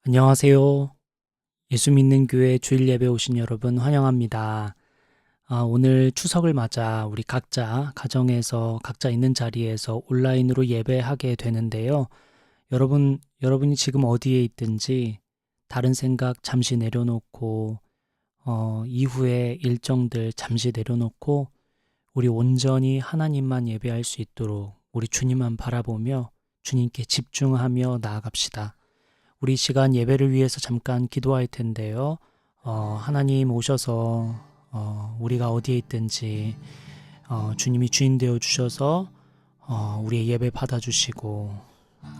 안녕하세요. 예수 믿는 교회 주일 예배 오신 여러분 환영합니다. 오늘 추석을 맞아 우리 각자 가정에서 각자 있는 자리에서 온라인으로 예배하게 되는데요. 여러분이 지금 어디에 있든지 다른 생각 잠시 내려놓고 이후의 일정들 잠시 내려놓고 우리 온전히 하나님만 예배할 수 있도록 우리 주님만 바라보며 주님께 집중하며 나아갑시다. 우리 시간 예배를 위해서 잠깐 기도할 텐데요. 하나님 오셔서 우리가 어디에 있든지 주님이 주인 되어 주셔서 우리의 예배 받아주시고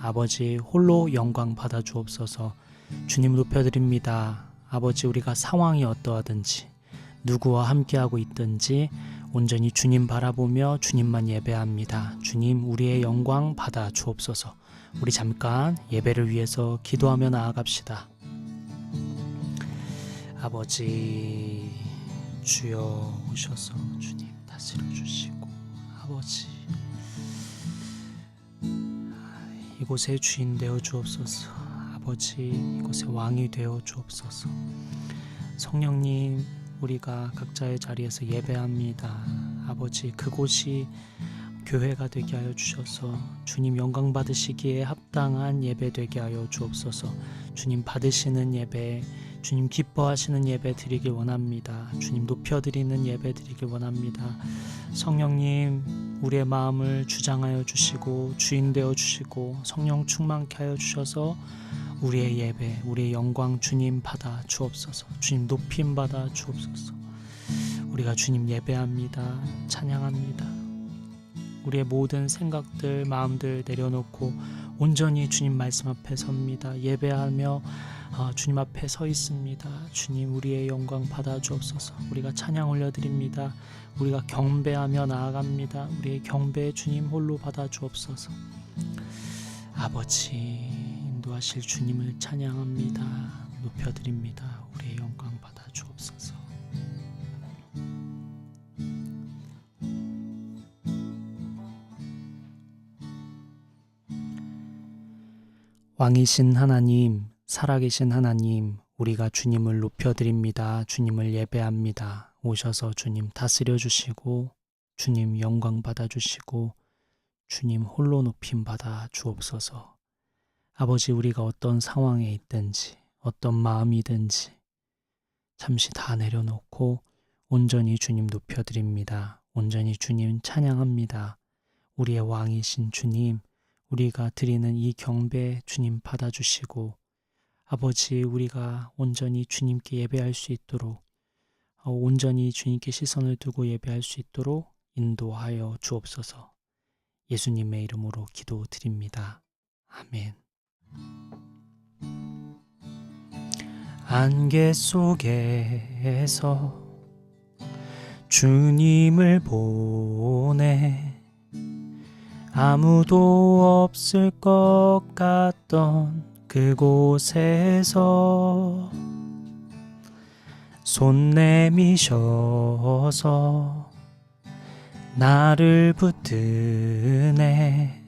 아버지 홀로 영광 받아 주옵소서. 주님 높여드립니다. 아버지 우리가 상황이 어떠하든지 누구와 함께하고 있든지 온전히 주님 바라보며 주님만 예배합니다. 주님 우리의 영광 받아 주옵소서. 우리 잠깐 예배를 위해서 기도하며 나아갑시다. 아버지 주여 오셔서 주님 다스려 주시고 아버지 이곳의 주인 되어 주옵소서. 아버지 이곳의 왕이 되어 주옵소서. 성령님 우리가 각자의 자리에서 예배합니다. 아버지 그곳이 교회가 되게 하여 주셔서 주님 영광 받으시기에 합당한 예배 되게 하여 주옵소서. 주님 받으시는 예배, 주님 기뻐하시는 예배 드리길 원합니다. 주님 높여드리는 예배 드리길 원합니다. 성령님 우리의 마음을 주장하여 주시고 주인 되어 주시고 성령 충만케 하여 주셔서 우리의 예배, 우리의 영광 주님 받아 주옵소서. 주님 높임 받아 주옵소서. 우리가 주님 예배합니다. 찬양합니다. 우리의 모든 생각들, 마음들 내려놓고 온전히 주님 말씀 앞에 섭니다. 예배하며 주님 앞에 서 있습니다. 주님 우리의 영광 받아 주옵소서. 우리가 찬양 올려드립니다. 우리가 경배하며 나아갑니다. 우리의 경배 주님 홀로 받아 주옵소서. 아버지 인도하실 주님을 찬양합니다. 높여드립니다. 우리의 영광 받아 주옵소서. 왕이신 하나님, 살아계신 하나님, 우리가 주님을 높여드립니다. 주님을 예배합니다. 오셔서 주님 다스려 주시고 주님 영광 받아주시고 주님 홀로 높임 받아 주옵소서. 아버지 우리가 어떤 상황에 있든지 어떤 마음이든지 잠시 다 내려놓고 온전히 주님 높여드립니다. 온전히 주님 찬양합니다. 우리의 왕이신 주님, 우리가 드리는 이 경배 주님 받아주시고 아버지 우리가 온전히 주님께 예배할 수 있도록 온전히 주님께 시선을 두고 예배할 수 있도록 인도하여 주옵소서. 예수님의 이름으로 기도드립니다. 아멘. 안개 속에서 주님을 보내 아무도 없을 것 같던 그곳에서 손 내미셔서 나를 붙드네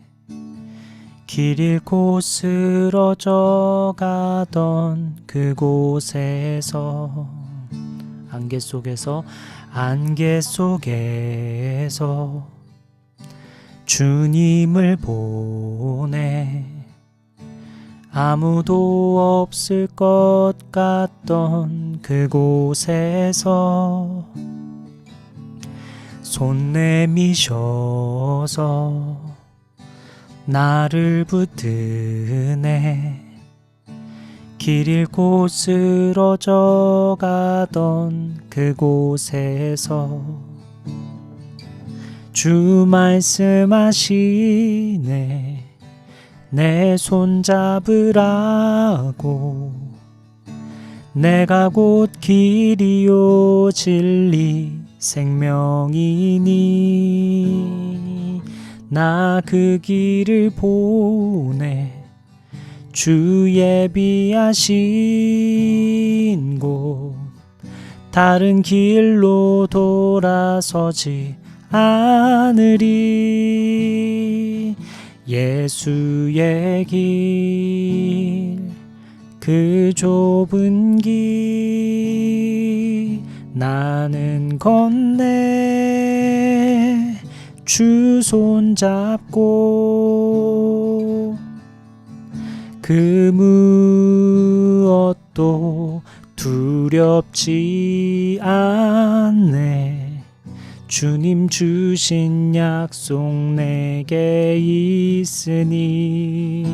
길 잃고 쓰러져 가던 그곳에서 안개 속에서 주님을 보내 아무도 없을 것 같던 그곳에서 손 내미셔서 나를 붙드네 길 잃고 쓰러져 가던 그곳에서 주 말씀하시네 내 손 잡으라고 내가 곧 길이요 진리 생명이니 나 그 길을 보내 주 예비하신 곳 다른 길로 돌아서지 않으리 예수의 길 그 좁은 길 나는 건네 주 손잡고 그 무엇도 두렵지 않네. 주님 주신 약속 내게 있으니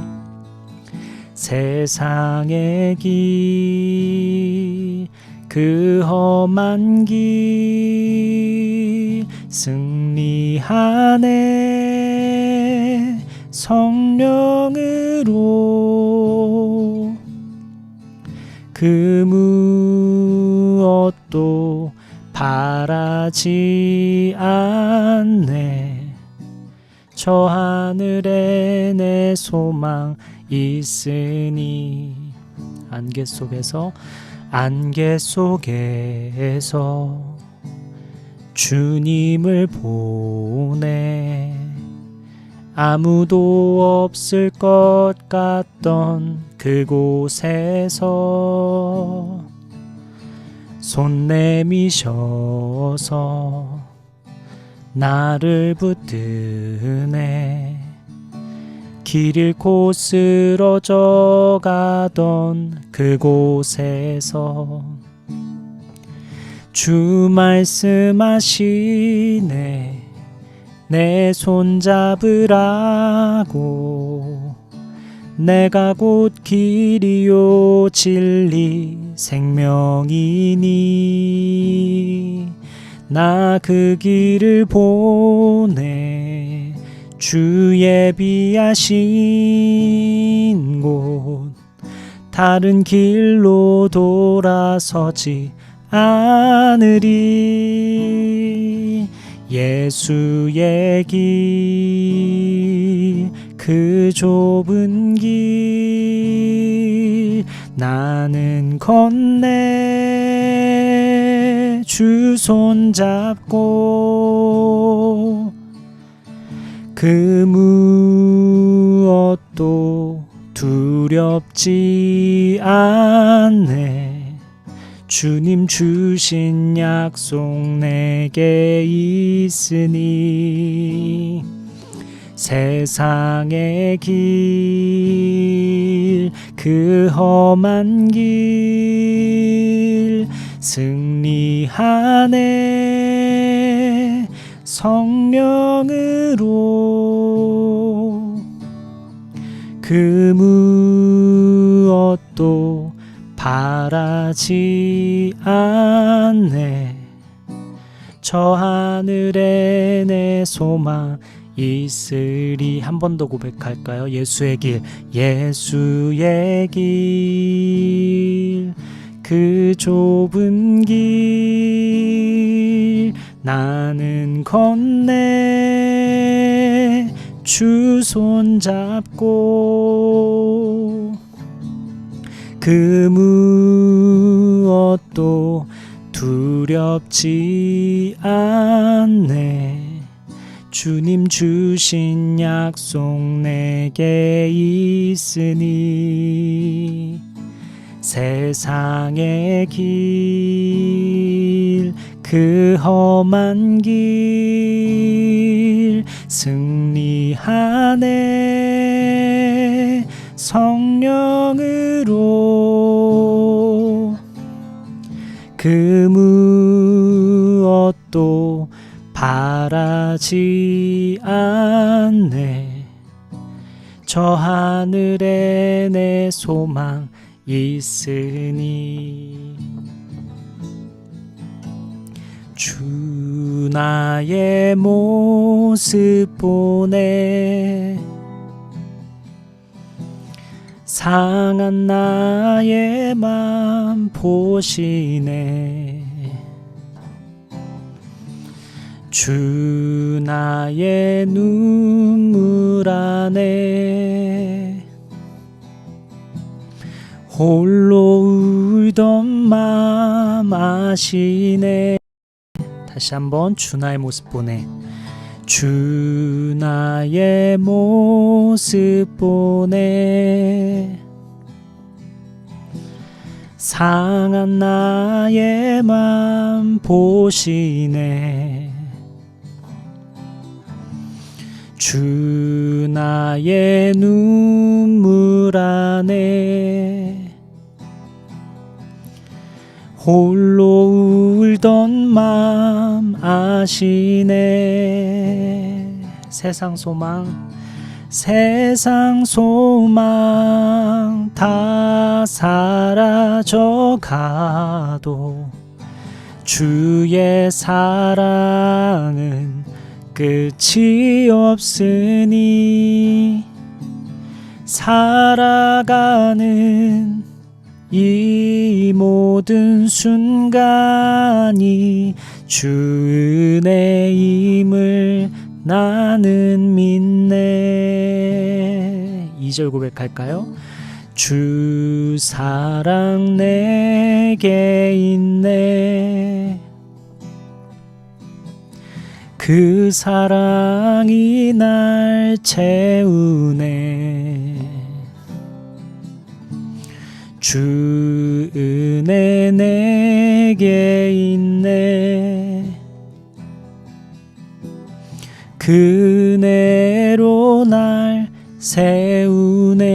세상의 길 그 험한 길 승리하네 성령으로 그 무엇도 바라지 않네. 저 하늘에 내 소망 있으니 안개 속에서 주님을 보내. 아무도 없을 것 같던 그곳에서 손 내미셔서 나를 붙드네. 길 잃고 쓰러져 가던 그곳에서 주 말씀하시네. 내 손 잡으라고. 내가 곧 길이요 진리 생명이니 나 그 길을 보내. 주 예비하신 곳 다른 길로 돌아서지 않으리. 예수의 길 그 좁은 길 나는 건네 주 손잡고 그 무엇도 두렵지 않네. 주님 주신 약속 내게 있으니 세상의 길 그 험한 길 승리하네 성령으로 그 무엇도 바라지 않네. 저 하늘에 내 소망 있으리. 한 번 더 고백할까요? 예수의 길 그 좁은 길 나는 건네 주 손잡고 그 무엇도 두렵지 않네. 주님 주신 약속 내게 있으니 세상의 길 그 험한 길 승리하네 성령으로 그 무엇도 바라지 않네. 저 하늘에 내 소망 있으니 주 나의 모습 보네. 상한 나의 맘 보시네. 주 나의 눈물 안에 홀로 울던 맘 아시네. 다시 한번 주 나의 모습 보네. 주 나의 모습 보네. 상한 나의 맘 보시네. 주 나의 눈물 안에 홀로 울던 맘 아시네. 세상 소망 다 사라져 가도 주의 사랑은 끝이 없으니 살아가는 이 모든 순간이 주 은혜임을 나는 믿네. 2절 고백할까요? 주 사랑 내게 있네. 그 사랑이 날 채우네. 주 은혜 내게 있네. 그 은혜로 날 세우네.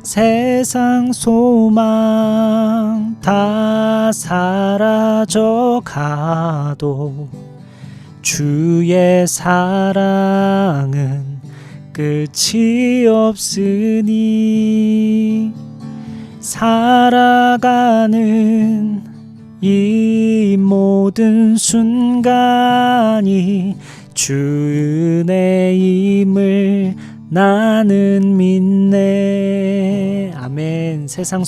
세상 소망 다 사라져 가도 주의 사랑은 끝이 없으니 살아가는 이 모든 순간이 주 은혜임을 나는 믿네. 아멘. 세상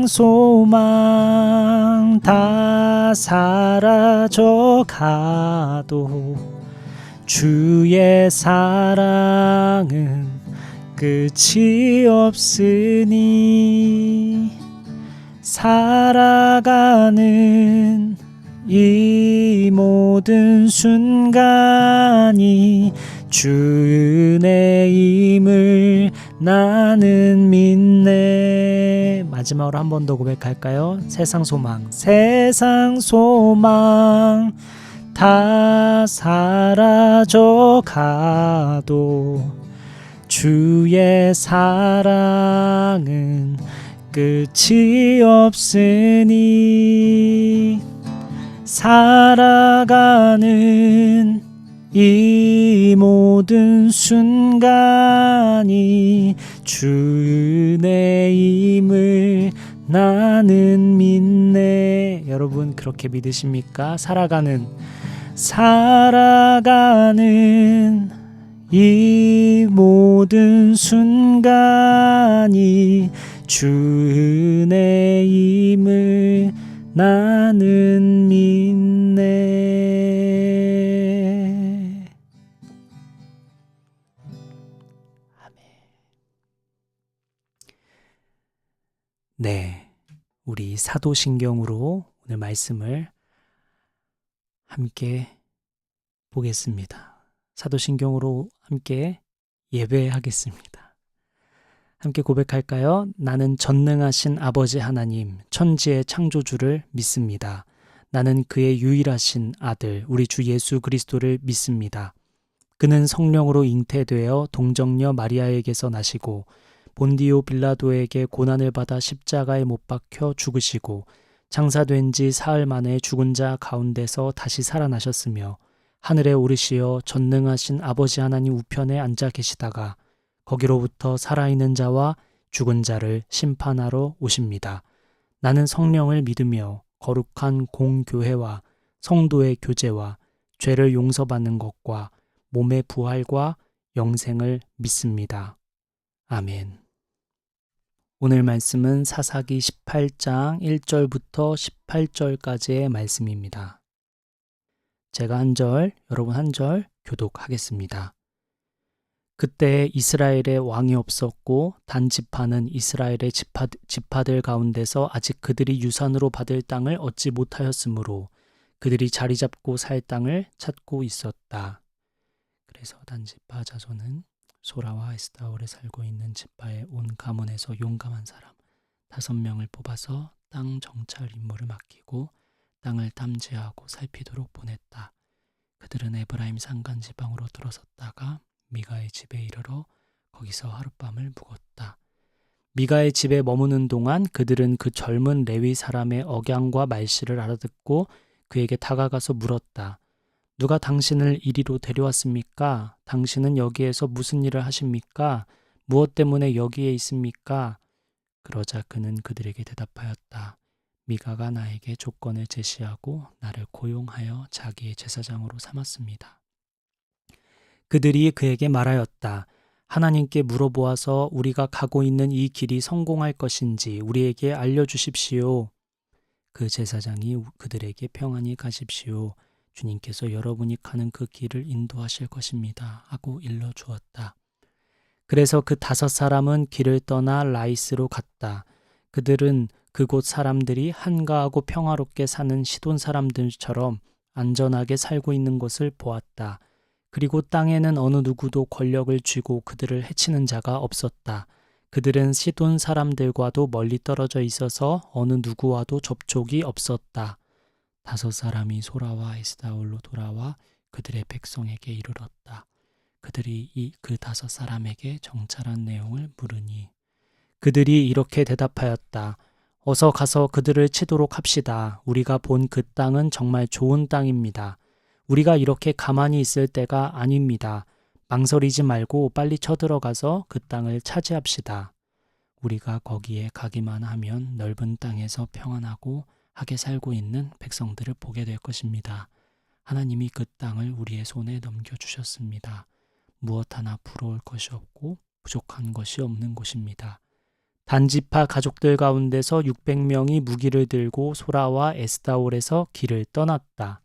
소망 다 사라져 가도 주의 사랑은 끝이 없으니 살아가는 이 모든 순간이 주 은혜임을 나는 믿네. 마지막으로 한 번 더 고백할까요? 세상 소망 다 사라져 가도 주의 사랑은 끝이 없으니 살아가는 이 모든 순간이 주 은혜임을 나는 믿네. 여러분 그렇게 믿으십니까? 살아가는 이 모든 순간이 주 은혜임을 나는 믿네. 아멘. 네, 우리 사도신경으로 오늘 말씀을 함께 보겠습니다. 사도신경으로 함께 예배하겠습니다. 함께 고백할까요? 나는 전능하신 아버지 하나님, 천지의 창조주를 믿습니다. 나는 그의 유일하신 아들, 우리 주 예수 그리스도를 믿습니다. 그는 성령으로 잉태되어 동정녀 마리아에게서 나시고 본디오 빌라도에게 고난을 받아 십자가에 못 박혀 죽으시고 장사된 지 사흘 만에 죽은 자 가운데서 다시 살아나셨으며 하늘에 오르시어 전능하신 아버지 하나님 우편에 앉아 계시다가 거기로부터 살아있는 자와 죽은 자를 심판하러 오십니다. 나는 성령을 믿으며 거룩한 공교회와 성도의 교제와 죄를 용서받는 것과 몸의 부활과 영생을 믿습니다. 아멘. 오늘 말씀은 사사기 18장 1절부터 18절까지의 말씀입니다. 제가 한 절, 여러분 한 절 교독하겠습니다. 그때 이스라엘에 왕이 없었고 단지파는 이스라엘의 지파들 가운데서 아직 그들이 유산으로 받을 땅을 얻지 못하였으므로 그들이 자리 잡고 살 땅을 찾고 있었다. 그래서 단지파 자손은 소라와 에스다올에 살고 있는 지파의 온 가문에서 용감한 사람 5명을 뽑아서 땅 정찰 임무를 맡기고 땅을 탐지하고 살피도록 보냈다. 그들은 에브라임 산간 지방으로 들어섰다가 미가의 집에 이르러 거기서 하룻밤을 묵었다. 미가의 집에 머무는 동안 그들은 그 젊은 레위 사람의 억양과 말씨를 알아듣고 그에게 다가가서 물었다. 누가 당신을 이리로 데려왔습니까? 당신은 여기에서 무슨 일을 하십니까? 무엇 때문에 여기에 있습니까? 그러자 그는 그들에게 대답하였다. 미가가 나에게 조건을 제시하고 나를 고용하여 자기의 제사장으로 삼았습니다. 그들이 그에게 말하였다. 하나님께 물어보아서 우리가 가고 있는 이 길이 성공할 것인지 우리에게 알려주십시오. 그 제사장이 그들에게 평안히 가십시오. 주님께서 여러분이 가는 그 길을 인도하실 것입니다. 하고 일러주었다. 그래서 그 5사람은 길을 떠나 라이스로 갔다. 그들은 그곳 사람들이 한가하고 평화롭게 사는 시돈 사람들처럼 안전하게 살고 있는 것을 보았다. 그리고 땅에는 어느 누구도 권력을 쥐고 그들을 해치는 자가 없었다. 그들은 시돈 사람들과도 멀리 떨어져 있어서 어느 누구와도 접촉이 없었다. 5사람이 소라와 에스다올로 돌아와 그들의 백성에게 이르렀다. 그들이 그 5사람에게 정찰한 내용을 물으니 그들이 이렇게 대답하였다. 어서 가서 그들을 치도록 합시다. 우리가 본 그 땅은 정말 좋은 땅입니다. 우리가 이렇게 가만히 있을 때가 아닙니다. 망설이지 말고 빨리 쳐들어가서 그 땅을 차지합시다. 우리가 거기에 가기만 하면 넓은 땅에서 평안하고 하게 살고 있는 백성들을 보게 될 것입니다. 하나님이 그 땅을 우리의 손에 넘겨주셨습니다. 무엇 하나 부러울 것이 없고 부족한 것이 없는 곳입니다. 단지파 가족들 가운데서 600명이 무기를 들고 소라와 에스다올에서 길을 떠났다.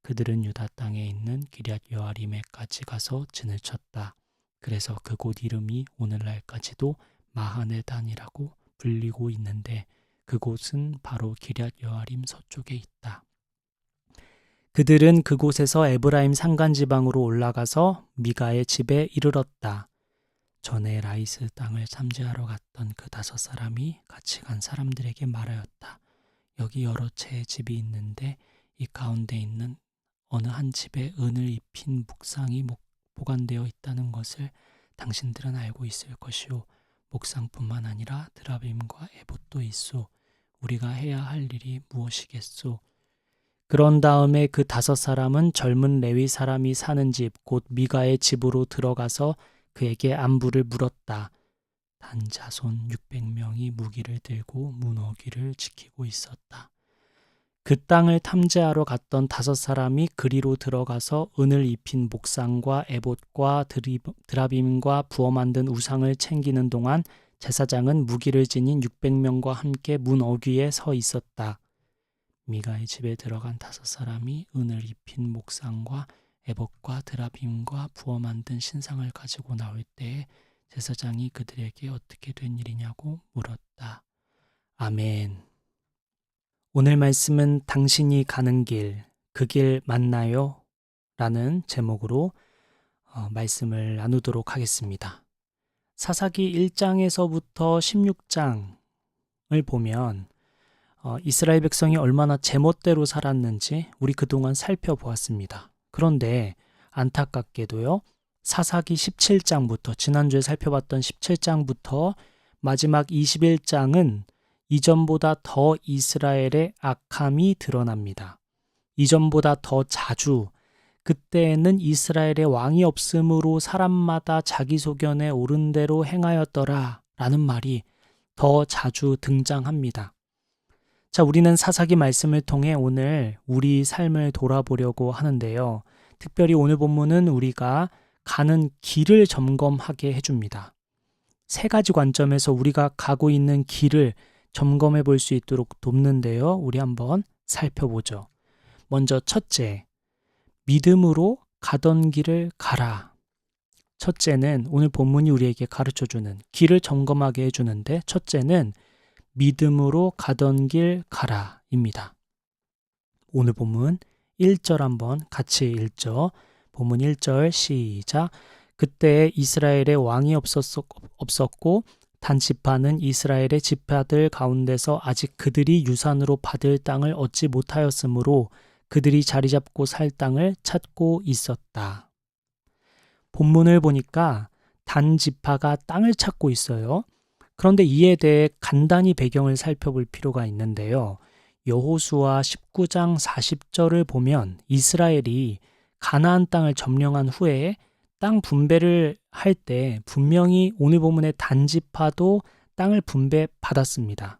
그들은 유다 땅에 있는 기럇 여아림에까지 가서 진을 쳤다. 그래서 그곳 이름이 오늘날까지도 마하네단이라고 불리고 있는데 그곳은 바로 기럇 여아림 서쪽에 있다. 그들은 그곳에서 에브라임 산간지방으로 올라가서 미가의 집에 이르렀다. 전에 라이스 땅을 탐지하러 갔던 그 5사람이 같이 간 사람들에게 말하였다. 여기 여러 채의 집이 있는데 이 가운데 있는 어느 한 집에 은을 입힌 묵상이 보관되어 있다는 것을 당신들은 알고 있을 것이요. 묵상뿐만 아니라 드라빔과 에봇도 있소. 우리가 해야 할 일이 무엇이겠소? 그런 다음에 그 5사람은 젊은 레위 사람이 사는 집, 곧 미가의 집으로 들어가서 그에게 안부를 물었다. 단 자손 600명이 무기를 들고 문어귀를 지키고 있었다. 그 땅을 탐지하러 갔던 5사람이 그리로 들어가서 은을 입힌 목상과 에봇과 드라빔과 부어 만든 우상을 챙기는 동안 제사장은 무기를 지닌 600명과 함께 문 어귀에 서 있었다. 미가의 집에 들어간 5사람이 은을 입힌 목상과 에봇과 드라빔과 부어 만든 신상을 가지고 나올 때에 제사장이 그들에게 어떻게 된 일이냐고 물었다. 아멘. 오늘 말씀은 당신이 가는 길, 그 길 맞나요? 라는 제목으로 말씀을 나누도록 하겠습니다. 사사기 1장에서부터 16장을 보면 이스라엘 백성이 얼마나 제멋대로 살았는지 우리 그동안 살펴보았습니다. 그런데 안타깝게도요. 사사기 17장부터 지난주에 살펴봤던 17장부터 마지막 21장은 이전보다 더 이스라엘의 악함이 드러납니다. 이전보다 더 자주 그때에는 이스라엘의 왕이 없으므로 사람마다 자기 소견에 옳은 대로 행하였더라 라는 말이 더 자주 등장합니다. 자, 우리는 사사기 말씀을 통해 오늘 우리 삶을 돌아보려고 하는데요. 특별히 오늘 본문은 우리가 가는 길을 점검하게 해줍니다. 3가지 관점에서 우리가 가고 있는 길을 점검해 볼 수 있도록 돕는데요. 우리 한번 살펴보죠. 먼저 첫째, 믿음으로 가던 길을 가라. 첫째는 오늘 본문이 우리에게 가르쳐주는 길을 점검하게 해주는데 첫째는 믿음으로 가던 길 가라 입니다. 오늘 본문 1절 한번 같이 읽죠. 본문 1절 시작. 그때 이스라엘에 왕이 없었고 단지파는 이스라엘의 지파들 가운데서 아직 그들이 유산으로 받을 땅을 얻지 못하였으므로 그들이 자리 잡고 살 땅을 찾고 있었다. 본문을 보니까 단지파가 땅을 찾고 있어요. 그런데 이에 대해 간단히 배경을 살펴볼 필요가 있는데요. 여호수아 19장 40절을 보면 이스라엘이 가나안 땅을 점령한 후에 땅 분배를 할 때 분명히 오늘 본문의 단지파도 땅을 분배받았습니다.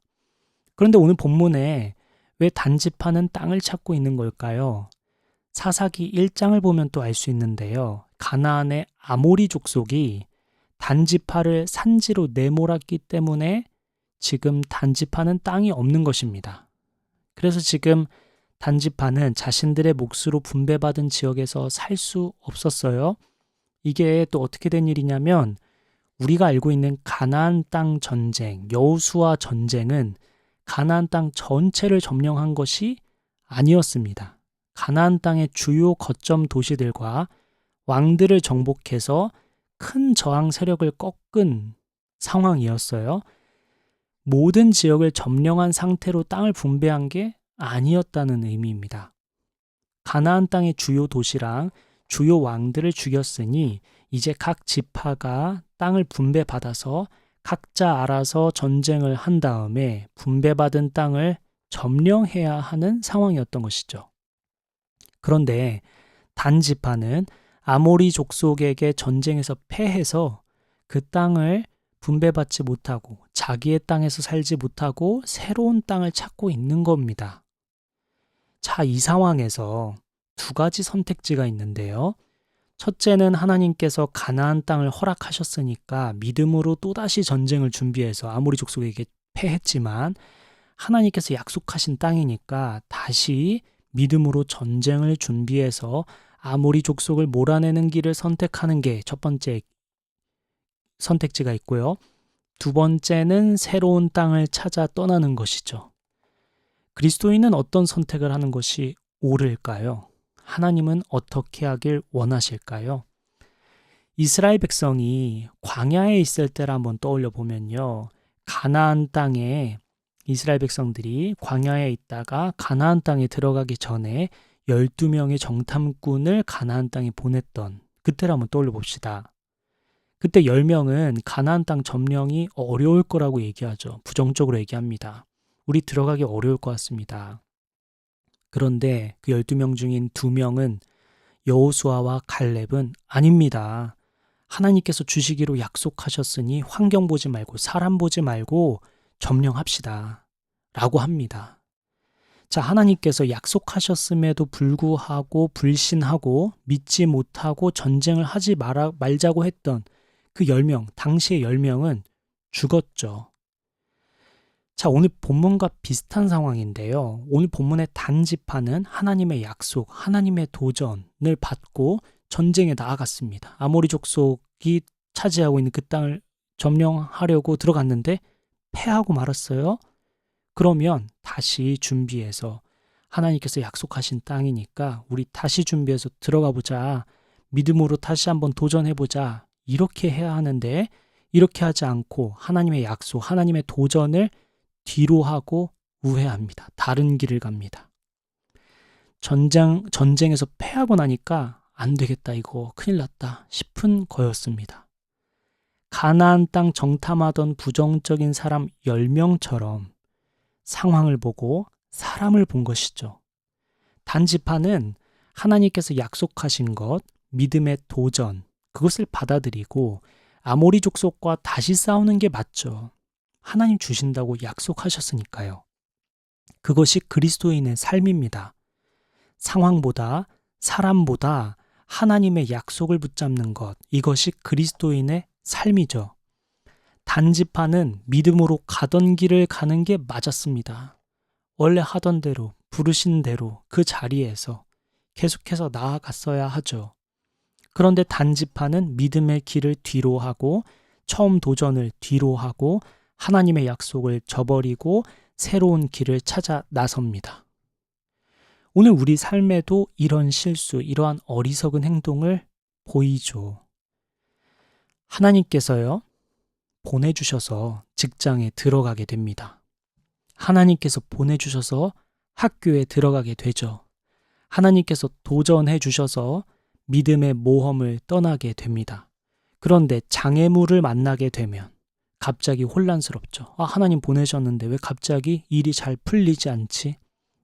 그런데 오늘 본문에 왜 단지파는 땅을 찾고 있는 걸까요? 사사기 1장을 보면 또 알 수 있는데요. 가나안의 아모리 족속이 단지파를 산지로 내몰았기 때문에 지금 단지파는 땅이 없는 것입니다. 그래서 지금 단지파는 자신들의 몫으로 분배받은 지역에서 살 수 없었어요. 이게 또 어떻게 된 일이냐면 우리가 알고 있는 가나안 땅 전쟁, 여호수아 전쟁은 가나안 땅 전체를 점령한 것이 아니었습니다. 가나안 땅의 주요 거점 도시들과 왕들을 정복해서 큰 저항 세력을 꺾은 상황이었어요. 모든 지역을 점령한 상태로 땅을 분배한 게 아니었다는 의미입니다. 가나안 땅의 주요 도시랑 주요 왕들을 죽였으니 이제 각 지파가 땅을 분배받아서 각자 알아서 전쟁을 한 다음에 분배받은 땅을 점령해야 하는 상황이었던 것이죠. 그런데 단지파는 아모리 족속에게 전쟁에서 패해서 그 땅을 분배받지 못하고 자기의 땅에서 살지 못하고 새로운 땅을 찾고 있는 겁니다. 자, 이 상황에서 두 가지 선택지가 있는데요. 첫째는 하나님께서 가나안 땅을 허락하셨으니까 믿음으로 또다시 전쟁을 준비해서 아모리 족속에게 패했지만 하나님께서 약속하신 땅이니까 다시 믿음으로 전쟁을 준비해서 아모리 족속을 몰아내는 길을 선택하는 게 첫 번째 선택지가 있고요. 두 번째는 새로운 땅을 찾아 떠나는 것이죠. 그리스도인은 어떤 선택을 하는 것이 옳을까요? 하나님은 어떻게 하길 원하실까요? 이스라엘 백성이 광야에 있을 때를 한번 떠올려 보면요. 가나안 땅에 이스라엘 백성들이 광야에 있다가 가나안 땅에 들어가기 전에 12명의 정탐꾼을 가나안 땅에 보냈던 그때를 한번 떠올려 봅시다. 그때 10명은 가나안 땅 점령이 어려울 거라고 얘기하죠. 부정적으로 얘기합니다. 우리 들어가기 어려울 것 같습니다. 그런데 그 12명 중인 2명은 여호수아와 갈렙은 아닙니다. 하나님께서 주시기로 약속하셨으니 환경 보지 말고 사람 보지 말고 점령합시다. 라고 합니다. 자, 하나님께서 약속하셨음에도 불구하고 불신하고 믿지 못하고 전쟁을 하지 말자고 했던 그 10명, 당시의 10명은 죽었죠. 자, 오늘 본문과 비슷한 상황인데요. 오늘 본문의 단지파는 하나님의 약속, 하나님의 도전을 받고 전쟁에 나아갔습니다. 아모리 족속이 차지하고 있는 그 땅을 점령하려고 들어갔는데 패하고 말았어요. 그러면 다시 준비해서 하나님께서 약속하신 땅이니까 우리 다시 준비해서 들어가 보자. 믿음으로 다시 한번 도전해 보자. 이렇게 해야 하는데 이렇게 하지 않고 하나님의 약속, 하나님의 도전을 뒤로 하고 우회합니다. 다른 길을 갑니다. 전쟁에서 패하고 나니까 안 되겠다, 이거 큰일 났다 싶은 거였습니다. 가나안 땅 정탐하던 부정적인 사람 10명처럼 상황을 보고 사람을 본 것이죠. 단지파는 하나님께서 약속하신 것, 믿음의 도전, 그것을 받아들이고 아모리 족속과 다시 싸우는 게 맞죠. 하나님 주신다고 약속하셨으니까요. 그것이 그리스도인의 삶입니다. 상황보다 사람보다 하나님의 약속을 붙잡는 것, 이것이 그리스도인의 삶이죠. 단지파는 믿음으로 가던 길을 가는 게 맞았습니다. 원래 하던 대로, 부르신 대로 그 자리에서 계속해서 나아갔어야 하죠. 그런데 단지파는 믿음의 길을 뒤로 하고 처음 도전을 뒤로 하고 하나님의 약속을 저버리고 새로운 길을 찾아 나섭니다. 오늘 우리 삶에도 이런 실수, 이러한 어리석은 행동을 보이죠. 하나님께서요, 보내주셔서 직장에 들어가게 됩니다. 하나님께서 보내주셔서 학교에 들어가게 되죠. 하나님께서 도전해 주셔서 믿음의 모험을 떠나게 됩니다. 그런데 장애물을 만나게 되면 갑자기 혼란스럽죠. 하나님 보내셨는데 왜 갑자기 일이 잘 풀리지 않지?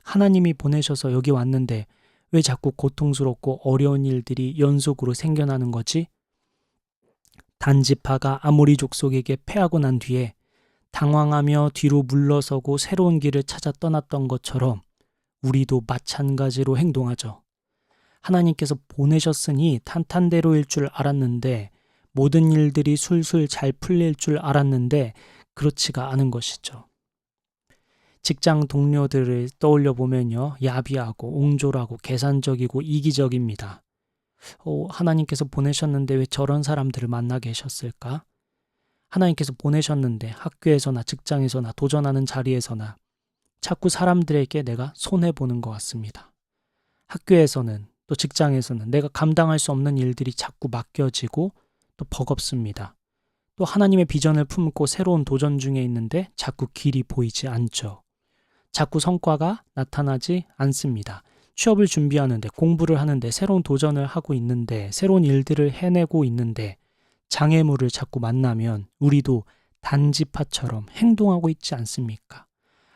하나님이 보내셔서 여기 왔는데 왜 자꾸 고통스럽고 어려운 일들이 연속으로 생겨나는 거지? 단지파가 아모리 족속에게 패하고 난 뒤에 당황하며 뒤로 물러서고 새로운 길을 찾아 떠났던 것처럼 우리도 마찬가지로 행동하죠. 하나님께서 보내셨으니 탄탄대로일 줄 알았는데, 모든 일들이 술술 잘 풀릴 줄 알았는데 그렇지가 않은 것이죠. 직장 동료들을 떠올려 보면요, 야비하고 옹졸하고 계산적이고 이기적입니다. 하나님께서 보내셨는데 왜 저런 사람들을 만나 계셨을까? 하나님께서 보내셨는데 학교에서나 직장에서나 도전하는 자리에서나 자꾸 사람들에게 내가 손해보는 것 같습니다. 학교에서는 또 직장에서는 내가 감당할 수 없는 일들이 자꾸 맡겨지고 또 버겁습니다. 또 하나님의 비전을 품고 새로운 도전 중에 있는데 자꾸 길이 보이지 않죠. 자꾸 성과가 나타나지 않습니다. 취업을 준비하는데, 공부를 하는데, 새로운 도전을 하고 있는데, 새로운 일들을 해내고 있는데 장애물을 자꾸 만나면 우리도 단지파처럼 행동하고 있지 않습니까?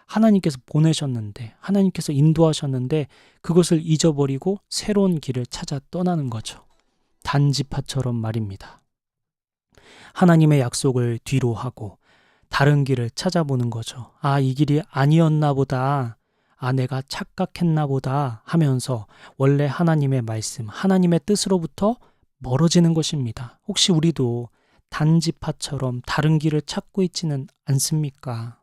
하나님께서 보내셨는데, 하나님께서 인도하셨는데 그것을 잊어버리고 새로운 길을 찾아 떠나는 거죠. 단지파처럼 말입니다. 하나님의 약속을 뒤로 하고 다른 길을 찾아보는 거죠. 이 길이 아니었나 보다. 내가 착각했나 보다 하면서 원래 하나님의 말씀, 하나님의 뜻으로부터 멀어지는 것입니다. 혹시 우리도 단지파처럼 다른 길을 찾고 있지는 않습니까?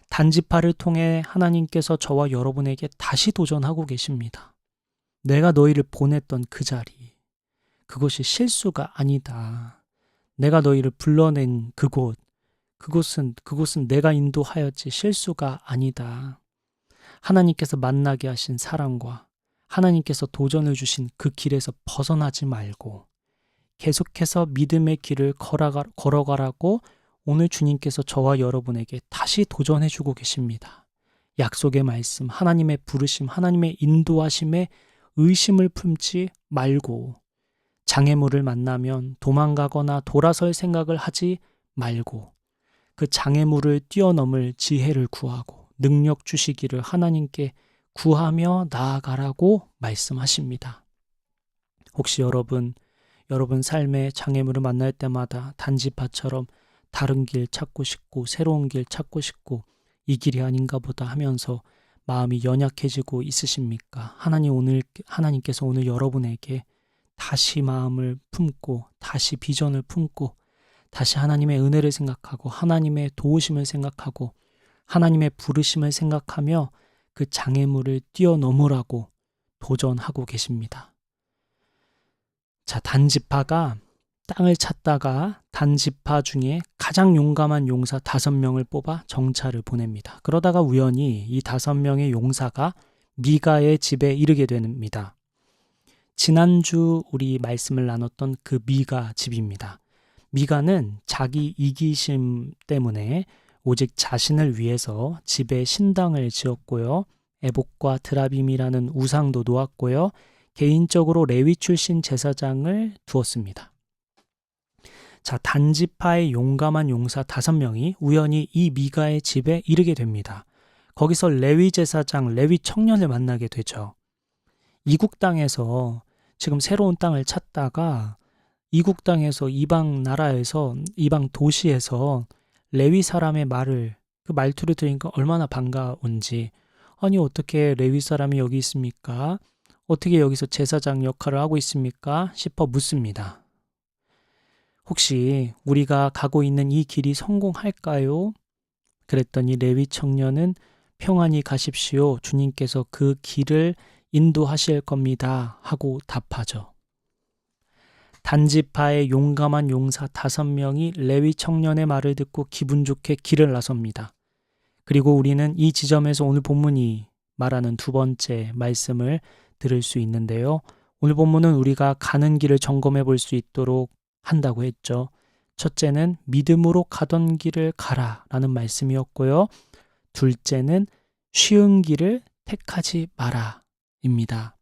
단지파를 통해 하나님께서 저와 여러분에게 다시 도전하고 계십니다. 내가 너희를 보냈던 그 자리, 그것이 실수가 아니다. 내가 너희를 불러낸 그곳은 내가 인도하였지 실수가 아니다. 하나님께서 만나게 하신 사랑과 하나님께서 도전을 주신 그 길에서 벗어나지 말고 계속해서 믿음의 길을 걸어가라고 오늘 주님께서 저와 여러분에게 다시 도전해주고 계십니다. 약속의 말씀, 하나님의 부르심, 하나님의 인도하심에 의심을 품지 말고, 장애물을 만나면 도망가거나 돌아설 생각을 하지 말고 그 장애물을 뛰어넘을 지혜를 구하고 능력 주시기를 하나님께 구하며 나아가라고 말씀하십니다. 혹시 여러분 삶의 장애물을 만날 때마다 단지파처럼 다른 길 찾고 싶고 새로운 길 찾고 싶고 이 길이 아닌가 보다 하면서 마음이 연약해지고 있으십니까? 하나님께서 오늘 여러분에게 다시 마음을 품고 다시 비전을 품고 다시 하나님의 은혜를 생각하고 하나님의 도우심을 생각하고 하나님의 부르심을 생각하며 그 장애물을 뛰어넘으라고 도전하고 계십니다. 자, 단지파가 땅을 찾다가 단지파 중에 가장 용감한 용사 5명을 뽑아 정찰을 보냅니다. 그러다가 우연히 이 5명의 용사가 미가의 집에 이르게 됩니다. 지난주 우리 말씀을 나눴던 그 미가 집입니다. 미가는 자기 이기심 때문에 오직 자신을 위해서 집에 신당을 지었고요. 에복과 드라빔이라는 우상도 놓았고요. 개인적으로 레위 출신 제사장을 두었습니다. 자, 단지파의 용감한 용사 5명이 우연히 이 미가의 집에 이르게 됩니다. 거기서 레위 제사장, 레위 청년을 만나게 되죠. 이국 땅에서 지금 새로운 땅을 찾다가 이국 땅에서 이방 나라에서 이방 도시에서 레위 사람의 그 말투를 들으니까 얼마나 반가운지, 아니 어떻게 레위 사람이 여기 있습니까? 어떻게 여기서 제사장 역할을 하고 있습니까? 싶어 묻습니다. 혹시 우리가 가고 있는 이 길이 성공할까요? 그랬더니 레위 청년은 평안히 가십시오. 주님께서 그 길을 인도하실 겁니다. 하고 답하죠. 단지파의 용감한 용사 5명이 레위 청년의 말을 듣고 기분 좋게 길을 나섭니다. 그리고 우리는 이 지점에서 오늘 본문이 말하는 두 번째 말씀을 들을 수 있는데요. 오늘 본문은 우리가 가는 길을 점검해 볼 수 있도록 한다고 했죠. 첫째는 믿음으로 가던 길을 가라라는 말씀이었고요. 둘째는 쉬운 길을 택하지 마라입니다.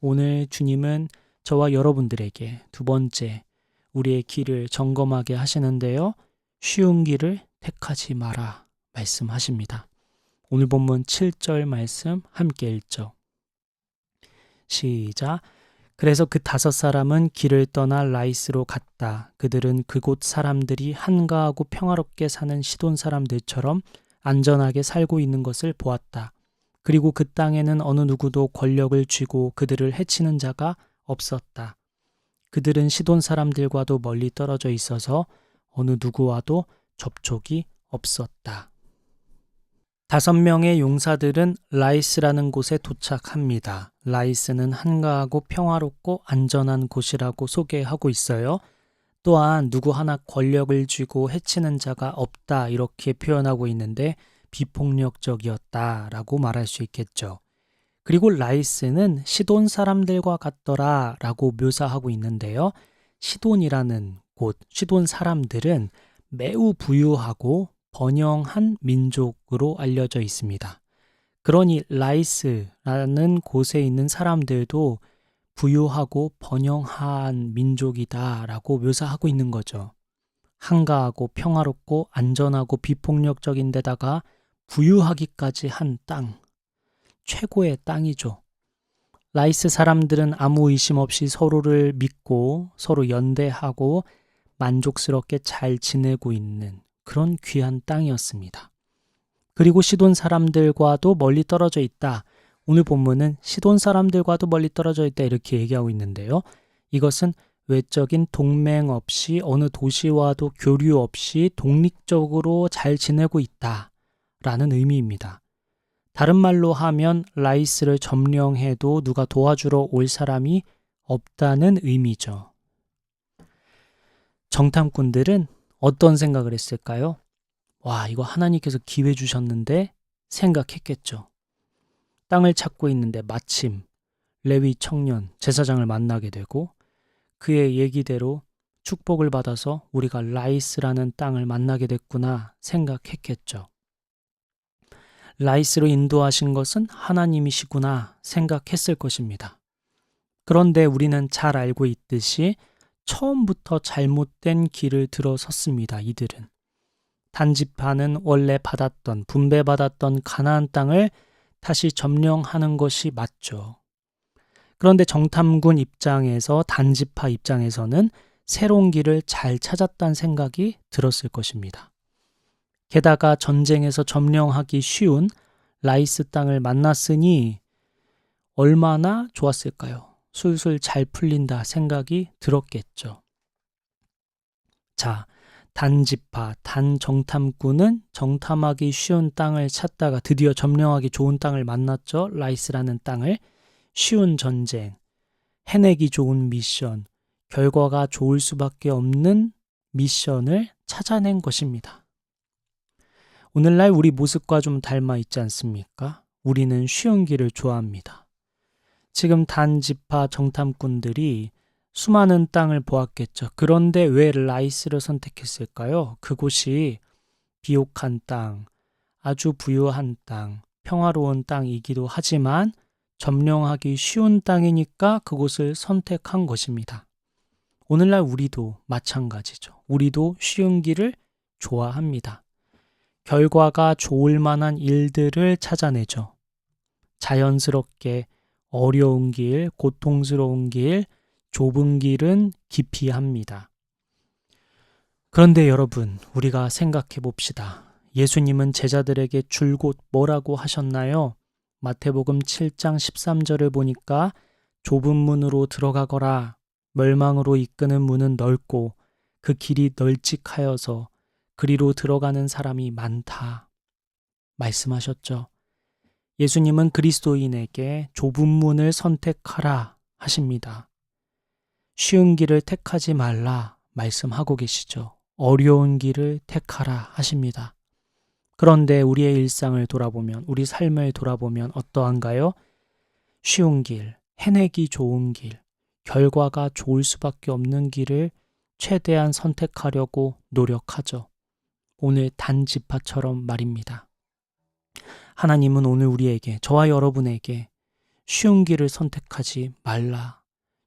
오늘 주님은 저와 여러분들에게 두 번째 우리의 길을 점검하게 하시는데요. 쉬운 길을 택하지 마라 말씀하십니다. 오늘 본문 7절 말씀 함께 읽죠. 시작. 그래서 그 5사람은 길을 떠나 라이스로 갔다. 그들은 그곳 사람들이 한가하고 평화롭게 사는 시돈 사람들처럼 안전하게 살고 있는 것을 보았다. 그리고 그 땅에는 어느 누구도 권력을 쥐고 그들을 해치는 자가 없었다. 그들은 시돈 사람들과도 멀리 떨어져 있어서 어느 누구와도 접촉이 없었다. 5명의 용사들은 라이스라는 곳에 도착합니다. 라이스는 한가하고 평화롭고 안전한 곳이라고 소개하고 있어요. 또한 누구 하나 권력을 쥐고 해치는 자가 없다 이렇게 표현하고 있는데 비폭력적이었다라고 말할 수 있겠죠. 그리고 라이스는 시돈 사람들과 같더라 라고 묘사하고 있는데요. 시돈이라는 곳, 시돈 사람들은 매우 부유하고 번영한 민족으로 알려져 있습니다. 그러니 라이스라는 곳에 있는 사람들도 부유하고 번영한 민족이다라고 묘사하고 있는 거죠. 한가하고 평화롭고 안전하고 비폭력적인 데다가 부유하기까지 한 땅, 최고의 땅이죠. 라이스 사람들은 아무 의심 없이 서로를 믿고 서로 연대하고 만족스럽게 잘 지내고 있는 그런 귀한 땅이었습니다. 그리고 시돈 사람들과도 멀리 떨어져 있다. 오늘 본문은 시돈 사람들과도 멀리 떨어져 있다 이렇게 얘기하고 있는데요. 이것은 외적인 동맹 없이 어느 도시와도 교류 없이 독립적으로 잘 지내고 있다라는 의미입니다. 다른 말로 하면 라이스를 점령해도 누가 도와주러 올 사람이 없다는 의미죠. 정탐꾼들은 어떤 생각을 했을까요? 와, 이거 하나님께서 기회 주셨는데 생각했겠죠. 땅을 찾고 있는데 마침 레위 청년 제사장을 만나게 되고 그의 얘기대로 축복을 받아서 우리가 라이스라는 땅을 만나게 됐구나 생각했겠죠. 라이스로 인도하신 것은 하나님이시구나 생각했을 것입니다. 그런데 우리는 잘 알고 있듯이 처음부터 잘못된 길을 들어섰습니다. 이들은. 단지파는 원래 받았던 분배받았던 가나안 땅을 다시 점령하는 것이 맞죠. 그런데 정탐군 입장에서 단지파 입장에서는 새로운 길을 잘 찾았다는 생각이 들었을 것입니다. 게다가 전쟁에서 점령하기 쉬운 라이스 땅을 만났으니 얼마나 좋았을까요? 술술 잘 풀린다 생각이 들었겠죠. 자, 단지파, 단정탐꾼은 정탐하기 쉬운 땅을 찾다가 드디어 점령하기 좋은 땅을 만났죠. 라이스라는 땅을. 쉬운 전쟁, 해내기 좋은 미션, 결과가 좋을 수밖에 없는 미션을 찾아낸 것입니다. 오늘날 우리 모습과 좀 닮아 있지 않습니까? 우리는 쉬운 길을 좋아합니다. 지금 단지파 정탐꾼들이 수많은 땅을 보았겠죠. 그런데 왜 라이스를 선택했을까요? 그곳이 비옥한 땅, 아주 부유한 땅, 평화로운 땅이기도 하지만 점령하기 쉬운 땅이니까 그곳을 선택한 것입니다. 오늘날 우리도 마찬가지죠. 우리도 쉬운 길을 좋아합니다. 결과가 좋을 만한 일들을 찾아내죠. 자연스럽게 어려운 길, 고통스러운 길, 좁은 길은 기피합니다. 그런데 여러분, 우리가 생각해 봅시다. 예수님은 제자들에게 줄곧 뭐라고 하셨나요? 마태복음 7장 13절을 보니까 좁은 문으로 들어가거라. 멸망으로 이끄는 문은 넓고 그 길이 널찍하여서 그리로 들어가는 사람이 많다. 말씀하셨죠. 예수님은 그리스도인에게 좁은 문을 선택하라 하십니다. 쉬운 길을 택하지 말라 말씀하고 계시죠. 어려운 길을 택하라 하십니다. 그런데 우리의 일상을 돌아보면, 우리 삶을 돌아보면 어떠한가요? 쉬운 길, 해내기 좋은 길, 결과가 좋을 수밖에 없는 길을 최대한 선택하려고 노력하죠. 오늘 단지파처럼 말입니다. 하나님은 오늘 우리에게, 저와 여러분에게 쉬운 길을 선택하지 말라,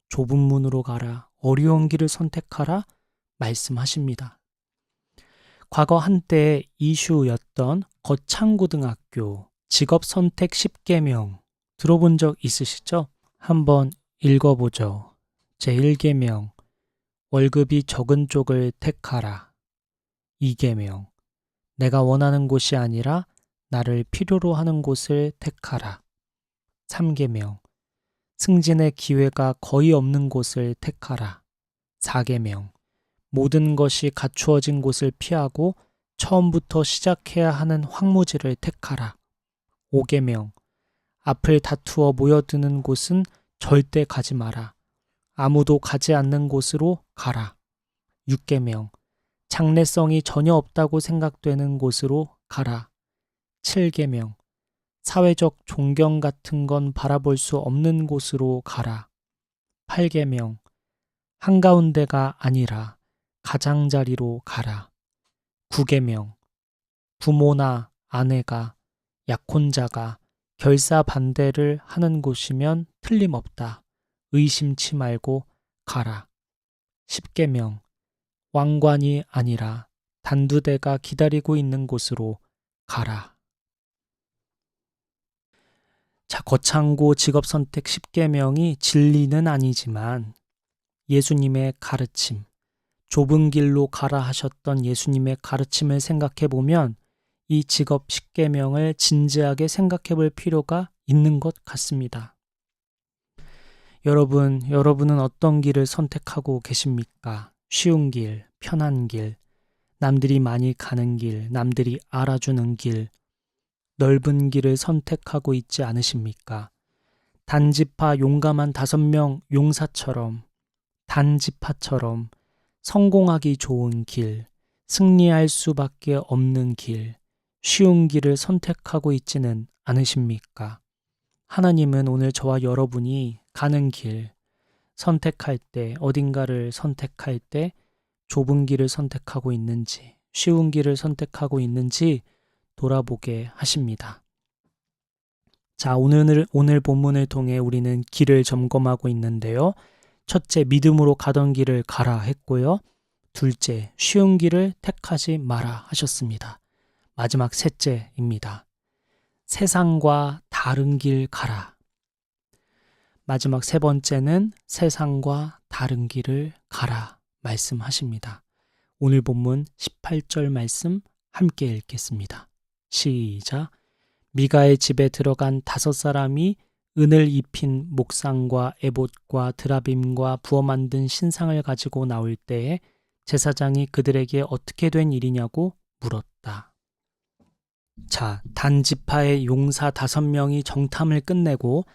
좁은 문으로 가라, 어려운 길을 선택하라 말씀하십니다. 과거 한때 이슈였던 거창고등학교 직업선택 10계명 들어본 적 있으시죠? 한번 읽어보죠. 제1계명, 월급이 적은 쪽을 택하라. 2계명, 내가 원하는 곳이 아니라 나를 필요로 하는 곳을 택하라. 3계명, 승진의 기회가 거의 없는 곳을 택하라. 4계명, 모든 것이 갖추어진 곳을 피하고 처음부터 시작해야 하는 황무지를 택하라. 5계명, 앞을 다투어 모여드는 곳은 절대 가지 마라. 아무도 가지 않는 곳으로 가라. 6계명, 장래성이 전혀 없다고 생각되는 곳으로 가라. 7계명, 사회적 존경 같은 건 바라볼 수 없는 곳으로 가라. 8계명, 한가운데가 아니라 가장자리로 가라. 9계명, 부모나 아내가, 약혼자가 결사 반대를 하는 곳이면 틀림없다. 의심치 말고 가라. 10계명, 왕관이 아니라 단두대가 기다리고 있는 곳으로 가라. 자, 거창고 직업선택 10계명이 진리는 아니지만 예수님의 가르침, 좁은 길로 가라 하셨던 예수님의 가르침을 생각해 보면 이 직업 10계명을 진지하게 생각해 볼 필요가 있는 것 같습니다. 여러분은 어떤 길을 선택하고 계십니까? 쉬운 길, 편한 길, 남들이 많이 가는 길, 남들이 알아주는 길, 넓은 길을 선택하고 있지 않으십니까? 단지파 용감한 5명 용사처럼, 단지파처럼 성공하기 좋은 길, 승리할 수밖에 없는 길, 쉬운 길을 선택하고 있지는 않으십니까? 하나님은 오늘 저와 여러분이 가는 길, 선택할 때, 어딘가를 선택할 때 좁은 길을 선택하고 있는지, 쉬운 길을 선택하고 있는지 돌아보게 하십니다. 자, 오늘 본문을 통해 우리는 길을 점검하고 있는데요. 첫째, 믿음으로 가던 길을 가라 했고요. 둘째, 쉬운 길을 택하지 마라 하셨습니다. 마지막 셋째입니다. 세상과 다른 길 가라. 마지막 세 번째는 세상과 다른 길을 가라 말씀하십니다. 오늘 본문 18절 말씀 함께 읽겠습니다. 시작. 미가의 집에 들어간 5사람이 은을 입힌 목상과 에봇과 드라빔과 부어 만든 신상을 가지고 나올 때에 제사장이 그들에게 어떻게 된 일이냐고 물었다. 자, 단지파의 용사 5명이 정탐을 끝내고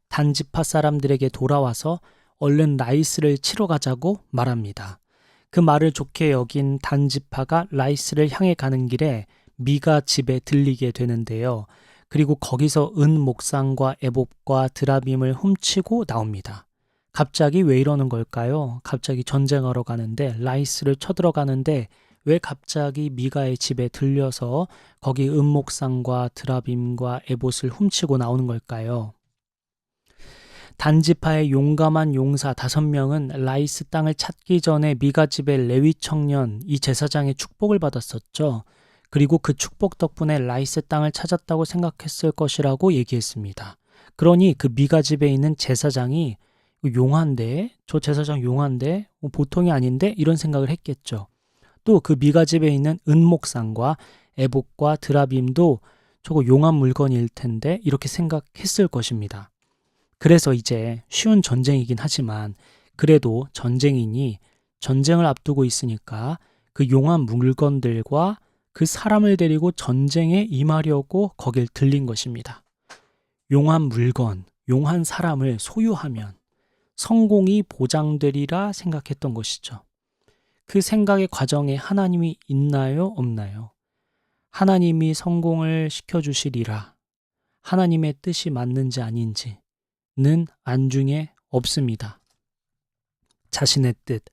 단지파 사람들에게 돌아와서 얼른 라이스를 치러 가자고 말합니다. 그 말을 좋게 여긴 단지파가 라이스를 향해 가는 길에 미가 집에 들리게 되는데요. 그리고 거기서 은 목상과 에봇과 드라빔을 훔치고 나옵니다. 갑자기 왜 이러는 걸까요? 갑자기 전쟁하러 가는데 라이스를 쳐들어가는데 왜 갑자기 미가의 집에 들려서 거기 은 목상과 드라빔과 에봇을 훔치고 나오는 걸까요? 단지파의 용감한 용사 5명은 라이스 땅을 찾기 전에 미가 집의 레위 청년 이 제사장의 축복을 받았었죠. 그리고 그 축복 덕분에 라이스 땅을 찾았다고 생각했을 것이라고 얘기했습니다. 그러니 그 미가 집에 있는 제사장이 용한데? 저 제사장 용한데? 보통이 아닌데? 이런 생각을 했겠죠. 또 그 미가 집에 있는 은목상과 에봇과 드라빔도 저거 용한 물건일 텐데 이렇게 생각했을 것입니다. 그래서 이제 쉬운 전쟁이긴 하지만 그래도 전쟁이니 전쟁을 앞두고 있으니까 그 용한 물건들과 그 사람을 데리고 전쟁에 임하려고 거길 들린 것입니다. 용한 물건, 용한 사람을 소유하면 성공이 보장되리라 생각했던 것이죠. 그 생각의 과정에 하나님이 있나요? 없나요? 하나님이 성공을 시켜주시리라. 하나님의 뜻이 맞는지 아닌지는 안중에 없습니다. 자신의 뜻,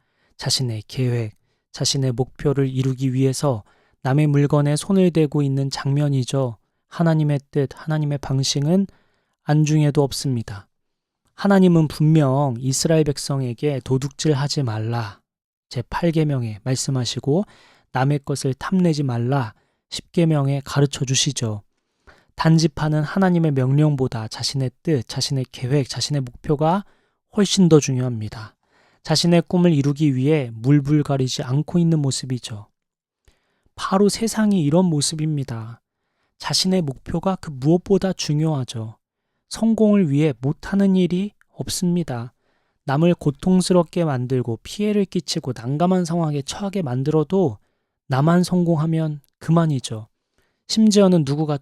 자신의 계획, 자신의 목표를 이루기 위해서 남의 물건에 손을 대고 있는 장면이죠. 하나님의 뜻, 하나님의 방식은 안중에도 없습니다. 하나님은 분명 이스라엘 백성에게 도둑질하지 말라 제8계명에 말씀하시고 남의 것을 탐내지 말라 10계명에 가르쳐 주시죠. 단집하는 하나님의 명령보다 자신의 뜻, 자신의 계획, 자신의 목표가 훨씬 더 중요합니다. 자신의 꿈을 이루기 위해 물불 가리지 않고 있는 모습이죠. 바로 세상이 이런 모습입니다. 자신의 목표가 그 무엇보다 중요하죠. 성공을 위해 못하는 일이 없습니다. 남을 고통스럽게 만들고 피해를 끼치고 난감한 상황에 처하게 만들어도 나만 성공하면 그만이죠. 심지어는 누군가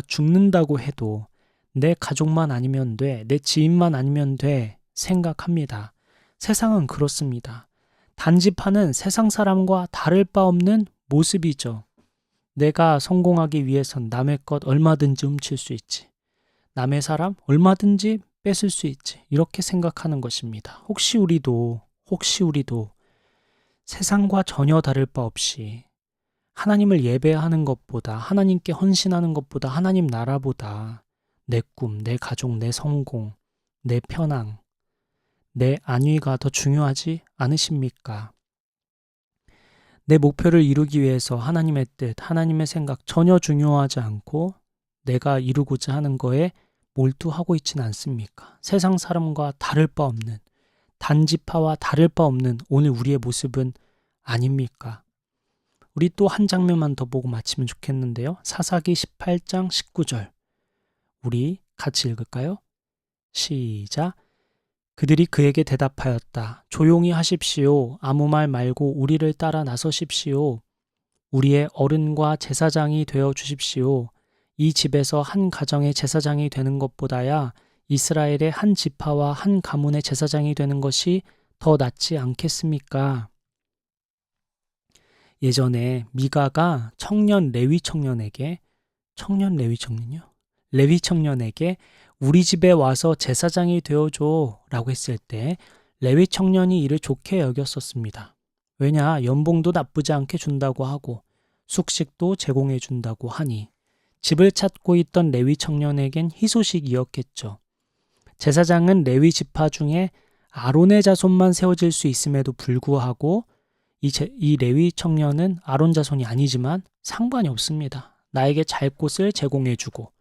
죽는다고 해도 내 가족만 아니면 돼, 내 지인만 아니면 돼 생각합니다. 세상은 그렇습니다. 단집하는 세상 사람과 다를 바 없는 모습이죠. 내가 성공하기 위해선 남의 것 얼마든지 훔칠 수 있지. 남의 사람 얼마든지 뺏을 수 있지. 이렇게 생각하는 것입니다. 혹시 우리도 세상과 전혀 다를 바 없이 하나님을 예배하는 것보다, 하나님께 헌신하는 것보다, 하나님 나라보다 내 꿈, 내 가족, 내 성공, 내 편앙, 내 안위가 더 중요하지 않으십니까? 내 목표를 이루기 위해서 하나님의 뜻, 하나님의 생각 전혀 중요하지 않고 내가 이루고자 하는 거에 몰두하고 있지는 않습니까? 세상 사람과 다를 바 없는, 단지파와 다를 바 없는 오늘 우리의 모습은 아닙니까? 우리 또 한 장면만 더 보고 마치면 좋겠는데요. 사사기 18장 19절. 우리 같이 읽을까요? 시작. 그들이 그에게 대답하였다. 조용히 하십시오. 아무 말 말고 우리를 따라 나서십시오. 우리의 어른과 제사장이 되어 주십시오. 이 집에서 한 가정의 제사장이 되는 것보다야 이스라엘의 한 지파와 한 가문의 제사장이 되는 것이 더 낫지 않겠습니까? 예전에 미가가 레위 청년에게 우리 집에 와서 제사장이 되어줘 라고 했을 때 레위 청년이 이를 좋게 여겼었습니다. 왜냐? 연봉도 나쁘지 않게 준다고 하고 숙식도 제공해 준다고 하니 집을 찾고 있던 레위 청년에겐 희소식이었겠죠. 제사장은 레위 지파 중에 아론의 자손만 세워질 수 있음에도 불구하고 이 레위 청년은 아론 자손이 아니지만 상관이 없습니다. 나에게 잘 곳을 제공해주고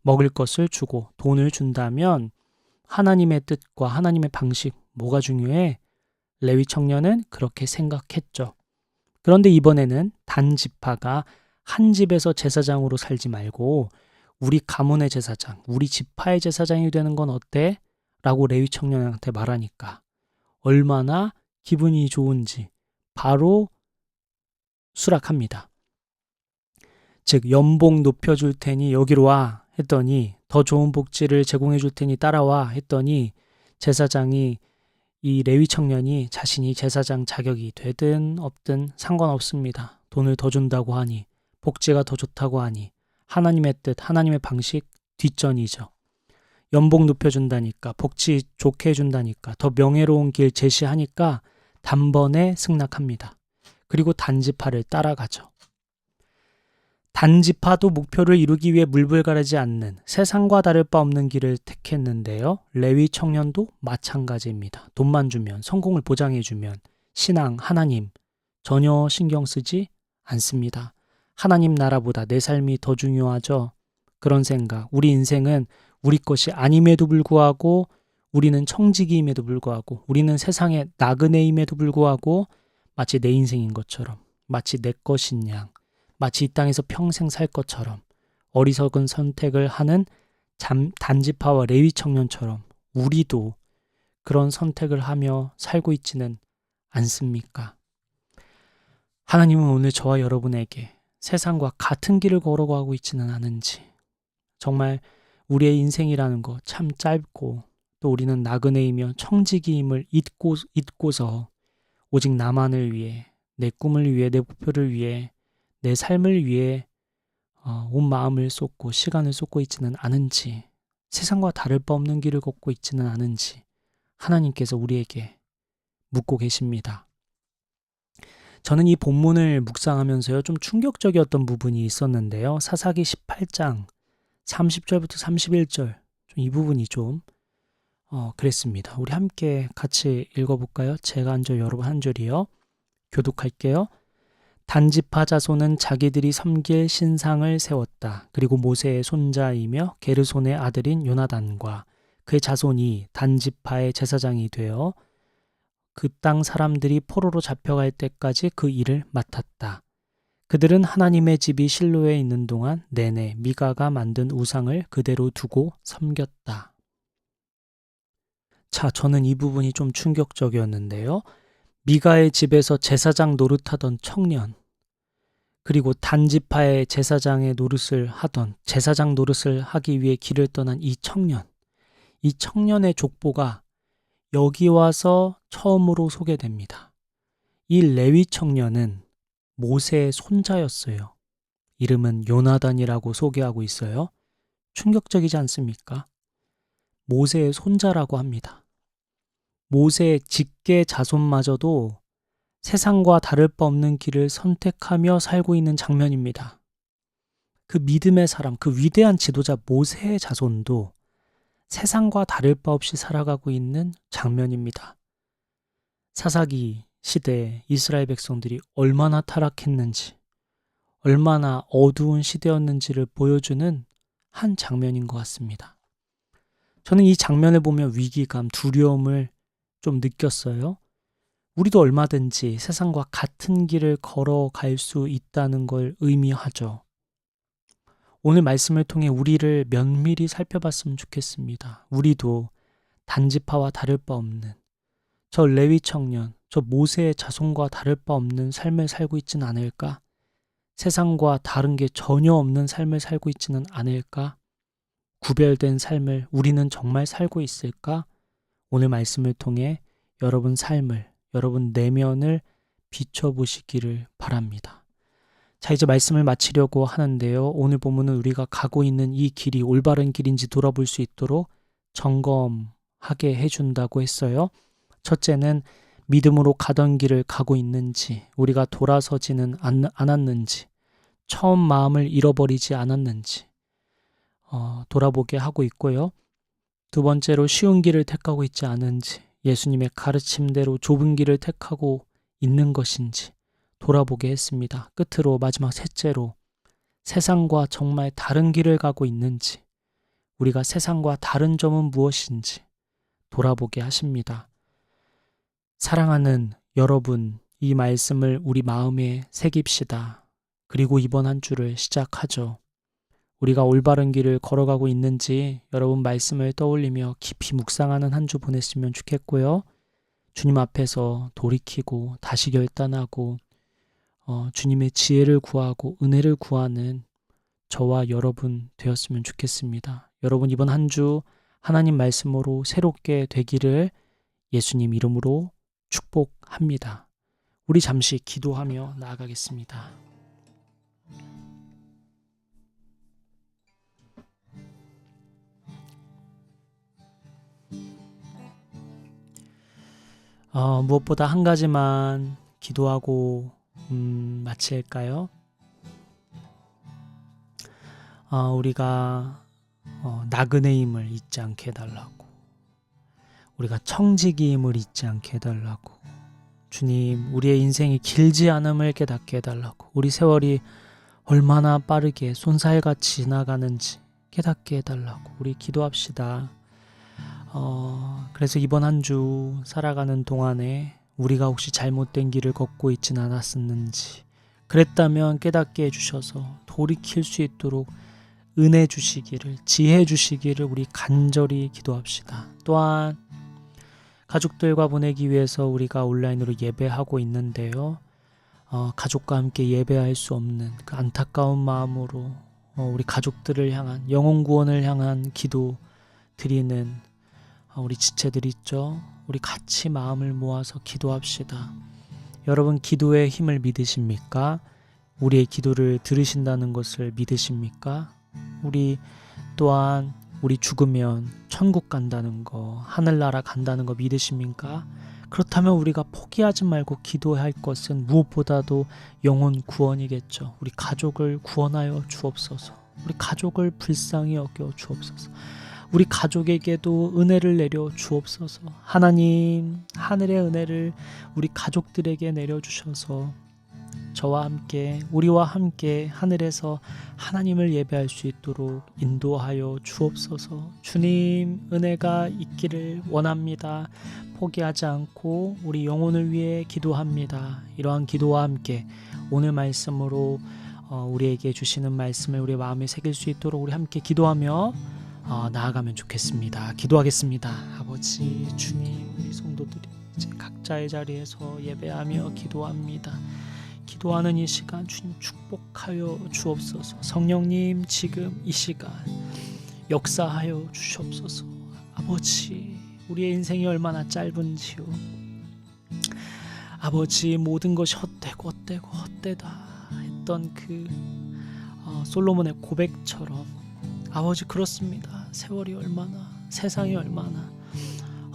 먹을 것을 주고 돈을 준다면 하나님의 뜻과 하나님의 방식 뭐가 중요해? 레위 청년은 그렇게 생각했죠. 그런데 이번에는 단지파가 한 집에서 제사장으로 살지 말고 우리 가문의 제사장, 우리 지파의 제사장이 되는 건 어때? 라고 레위 청년한테 말하니까 얼마나 기분이 좋은지 바로 수락합니다. 즉 연봉 높여줄 테니 여기로 와 했더니 더 좋은 복지를 제공해 줄 테니 따라와 했더니 제사장이 이 레위 청년이 자신이 제사장 자격이 되든 없든 상관없습니다. 돈을 더 준다고 하니 복지가 더 좋다고 하니 하나님의 뜻, 하나님의 방식 뒷전이죠. 연봉 높여준다니까 복지 좋게 해준다니까 더 명예로운 길 제시하니까 단번에 승낙합니다. 그리고 단지파를 따라가죠. 단지파도 목표를 이루기 위해 물불 가르지 않는 세상과 다를 바 없는 길을 택했는데요. 레위 청년도 마찬가지입니다. 돈만 주면, 성공을 보장해주면 신앙, 하나님 전혀 신경 쓰지 않습니다. 하나님 나라보다 내 삶이 더 중요하죠. 그런 생각, 우리 인생은 우리 것이 아님에도 불구하고 우리는 청지기임에도 불구하고 우리는 세상의 나그네임에도 불구하고 마치 내 인생인 것처럼 마치 내 것인 양 마치 이 땅에서 평생 살 것처럼 어리석은 선택을 하는 단지파와 레위 청년처럼 우리도 그런 선택을 하며 살고 있지는 않습니까? 하나님은 오늘 저와 여러분에게 세상과 같은 길을 걸어가고 있지는 않은지 정말 우리의 인생이라는 거 참 짧고 또 우리는 나그네이며 청지기임을 잊고서 오직 나만을 위해 내 꿈을 위해 내 목표를 위해 내 삶을 위해 온 마음을 쏟고 시간을 쏟고 있지는 않은지 세상과 다를 바 없는 길을 걷고 있지는 않은지 하나님께서 우리에게 묻고 계십니다. 저는 이 본문을 묵상하면서요, 좀 충격적이었던 부분이 있었는데요. 사사기 18장 30절부터 31절, 이 부분이 좀 그랬습니다. 우리 함께 같이 읽어볼까요? 제가 한 절, 여러분 한 절이요. 교독할게요. 단지파 자손은 자기들이 섬길 신상을 세웠다. 그리고 모세의 손자이며 게르손의 아들인 요나단과 그의 자손이 단지파의 제사장이 되어 그 땅 사람들이 포로로 잡혀갈 때까지 그 일을 맡았다. 그들은 하나님의 집이 실로에 있는 동안 내내 미가가 만든 우상을 그대로 두고 섬겼다. 자, 저는 이 부분이 좀 충격적이었는데요. 미가의 집에서 제사장 노릇하던 청년, 그리고 단지파의 제사장의 노릇을 하던, 제사장 노릇을 하기 위해 길을 떠난 이 청년의 족보가 여기 와서 처음으로 소개됩니다. 이 레위 청년은 모세의 손자였어요. 이름은 요나단이라고 소개하고 있어요. 충격적이지 않습니까? 모세의 손자라고 합니다. 모세의 직계 자손마저도 세상과 다를 바 없는 길을 선택하며 살고 있는 장면입니다. 그 믿음의 사람, 그 위대한 지도자 모세의 자손도 세상과 다를 바 없이 살아가고 있는 장면입니다. 사사기 시대에 이스라엘 백성들이 얼마나 타락했는지, 얼마나 어두운 시대였는지를 보여주는 한 장면인 것 같습니다. 저는 이 장면을 보며 위기감, 두려움을 좀 느꼈어요. 우리도 얼마든지 세상과 같은 길을 걸어갈 수 있다는 걸 의미하죠. 오늘 말씀을 통해 우리를 면밀히 살펴봤으면 좋겠습니다. 우리도 단지파와 다를 바 없는, 저 레위 청년, 저 모세의 자손과 다를 바 없는 삶을 살고 있지는 않을까? 세상과 다른 게 전혀 없는 삶을 살고 있지는 않을까? 구별된 삶을 우리는 정말 살고 있을까? 오늘 말씀을 통해 여러분 삶을, 여러분 내면을 비춰보시기를 바랍니다. 자, 이제 말씀을 마치려고 하는데요. 오늘 본문은 우리가 가고 있는 이 길이 올바른 길인지 돌아볼 수 있도록 점검하게 해준다고 했어요. 첫째는 믿음으로 가던 길을 가고 있는지, 우리가 돌아서지는 않았는지, 처음 마음을 잃어버리지 않았는지 돌아보게 하고 있고요. 두 번째로 쉬운 길을 택하고 있지 않은지, 예수님의 가르침대로 좁은 길을 택하고 있는 것인지 돌아보게 했습니다. 끝으로 마지막 셋째로 세상과 정말 다른 길을 가고 있는지, 우리가 세상과 다른 점은 무엇인지 돌아보게 하십니다. 사랑하는 여러분, 이 말씀을 우리 마음에 새깁시다. 그리고 이번 한 주를 시작하죠. 우리가 올바른 길을 걸어가고 있는지 여러분 말씀을 떠올리며 깊이 묵상하는 한 주 보냈으면 좋겠고요. 주님 앞에서 돌이키고 다시 결단하고 주님의 지혜를 구하고 은혜를 구하는 저와 여러분 되었으면 좋겠습니다. 여러분 이번 한 주 하나님 말씀으로 새롭게 되기를 예수님 이름으로 축복합니다. 우리 잠시 기도하며 나아가겠습니다. 무엇보다 한 가지만 기도하고 마칠까요? 우리가 나그네임을 잊지 않게 해달라고, 우리가 청지기임을 잊지 않게 해달라고, 주님 우리의 인생이 길지 않음을 깨닫게 해달라고, 우리 세월이 얼마나 빠르게 쏜살같이 지나가는지 깨닫게 해달라고 우리 기도합시다. 그래서 이번 한 주 살아가는 동안에 우리가 혹시 잘못된 길을 걷고 있진 않았었는지, 그랬다면 깨닫게 해주셔서 돌이킬 수 있도록 은혜 주시기를, 지혜 주시기를 우리 간절히 기도합시다. 또한 가족들과 보내기 위해서 우리가 온라인으로 예배하고 있는데요. 가족과 함께 예배할 수 없는 그 안타까운 마음으로 우리 가족들을 향한, 영혼 구원을 향한 기도 드리는 우리 지체들 있죠. 우리 같이 마음을 모아서 기도합시다. 여러분 기도의 힘을 믿으십니까? 우리의 기도를 들으신다는 것을 믿으십니까? 우리 또한 우리 죽으면 천국 간다는 거, 하늘나라 간다는 거 믿으십니까? 그렇다면 우리가 포기하지 말고 기도해야 할 것은 무엇보다도 영혼 구원이겠죠. 우리 가족을 구원하여 주옵소서. 우리 가족을 불쌍히 여겨 주옵소서. 우리 가족에게도 은혜를 내려 주옵소서. 하나님, 하늘의 은혜를 우리 가족들에게 내려주셔서 저와 함께, 우리와 함께 하늘에서 하나님을 예배할 수 있도록 인도하여 주옵소서. 주님, 은혜가 있기를 원합니다. 포기하지 않고 우리 영혼을 위해 기도합니다. 이러한 기도와 함께 오늘 말씀으로 우리에게 주시는 말씀을 우리 마음에 새길 수 있도록 우리 함께 기도하며 나아가면 좋겠습니다. 기도하겠습니다. 아버지, 주님, 우리 성도들이 이제 각자의 자리에서 예배하며 기도합니다. 기도하는 이 시간 주님 축복하여 주옵소서. 성령님, 지금 이 시간 역사하여 주시옵소서. 아버지, 우리의 인생이 얼마나 짧은지요. 아버지, 모든 것이 헛되다 했던 그 솔로몬의 고백처럼 아버지, 그렇습니다. 세월이 얼마나, 세상이 얼마나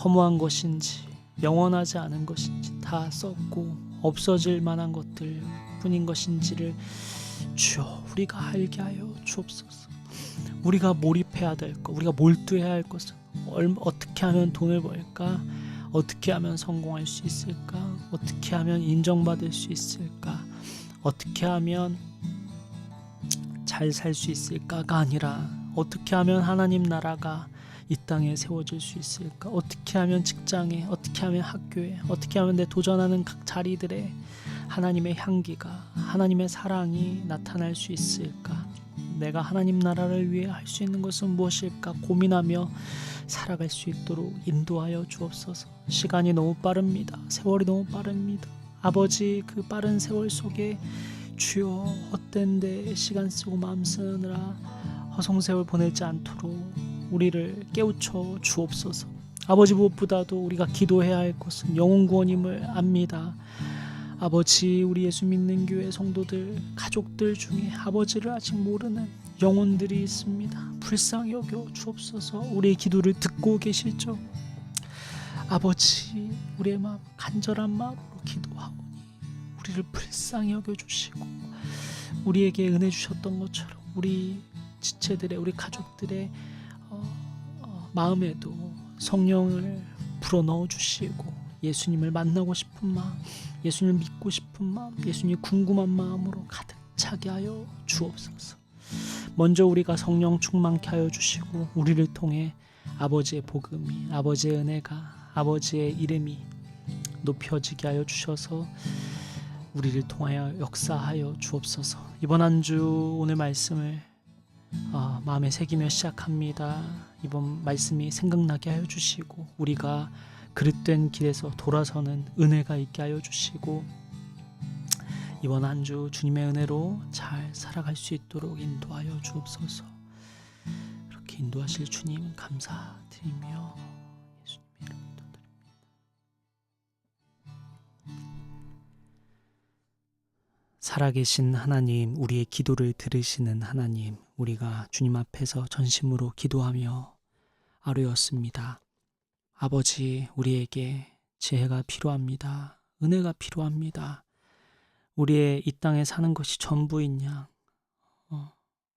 허무한 것인지, 영원하지 않은 것인지, 다 썩고 없어질 만한 것들 뿐인 것인지를 주여 우리가 알게 하여 주옵소서. 우리가 몰입해야 될 것, 우리가 몰두해야 할 것은 어떻게 하면 돈을 벌까? 어떻게 하면 성공할 수 있을까? 어떻게 하면 인정받을 수 있을까? 어떻게 하면 잘 살 수 있을까가 아니라 어떻게 하면 하나님 나라가 이 땅에 세워질 수 있을까? 어떻게 하면 직장에, 어떻게 하면 학교에, 어떻게 하면 내 도전하는 각 자리들에 하나님의 향기가, 하나님의 사랑이 나타날 수 있을까? 내가 하나님 나라를 위해 할 수 있는 것은 무엇일까 고민하며 살아갈 수 있도록 인도하여 주옵소서. 시간이 너무 빠릅니다. 세월이 너무 빠릅니다. 아버지, 그 빠른 세월 속에 주여 헛된 데 시간 쓰고 마음 쓰느라 허송세월 보내지 않도록 우리를 깨우쳐 주옵소서. 아버지, 무엇보다도 우리가 기도해야 할 것은 영혼 구원임을 압니다. 아버지, 우리 예수 믿는 교회 성도들, 가족들 중에 아버지를 아직 모르는 영혼들이 있습니다. 불쌍히 여겨 주옵소서. 우리의 기도를 듣고 계시죠? 아버지, 우리의 마음, 간절한 마음으로 기도하오니 우리를 불쌍히 여겨 주시고 우리에게 은혜 주셨던 것처럼 우리 지체들의, 우리 가족들의 마음에도 성령을 불어넣어 주시고 예수님을 만나고 싶은 마음, 예수님을 믿고 싶은 마음, 예수님 궁금한 마음으로 가득 차게 하여 주옵소서. 먼저 우리가 성령 충만케 하여 주시고 우리를 통해 아버지의 복음이, 아버지의 은혜가, 아버지의 이름이 높여지게 하여 주셔서 우리를 통하여 역사하여 주옵소서. 이번 한 주 오늘 말씀을 마음에 새기며 시작합니다. 이번 말씀이 생각나게 하여 주시고 우리가 그릇된 길에서 돌아서는 은혜가 있게 하여 주시고 이번 한 주 주님의 은혜로 잘 살아갈 수 있도록 인도하여 주옵소서. 그렇게 인도하실 주님 감사드리며 예수님의 이름으로 기도드립니다. 살아계신 하나님, 우리의 기도를 들으시는 하나님, 우리가 주님 앞에서 전심으로 기도하며 아뢰었습니다. 아버지, 우리에게 지혜가 필요합니다. 은혜가 필요합니다. 우리의 이 땅에 사는 것이 전부인 양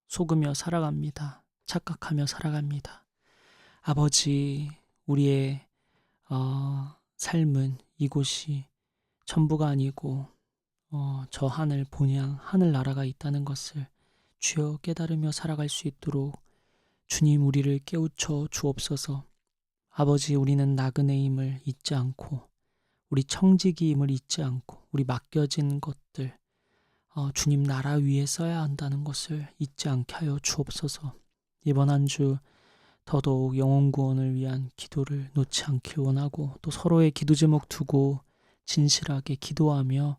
속으며 살아갑니다. 착각하며 살아갑니다. 아버지, 우리의 삶은 이곳이 전부가 아니고 저 하늘 본향 하늘나라가 있다는 것을 주여 깨달으며 살아갈 수 있도록 주님 우리를 깨우쳐 주옵소서. 아버지, 우리는 나그네임을 잊지 않고 우리 청지기임을 잊지 않고 우리 맡겨진 것들 주님 나라 위에 써야 한다는 것을 잊지 않게 하여 주옵소서. 이번 한 주 더더욱 영혼 구원을 위한 기도를 놓지 않길 원하고 또 서로의 기도 제목 두고 진실하게 기도하며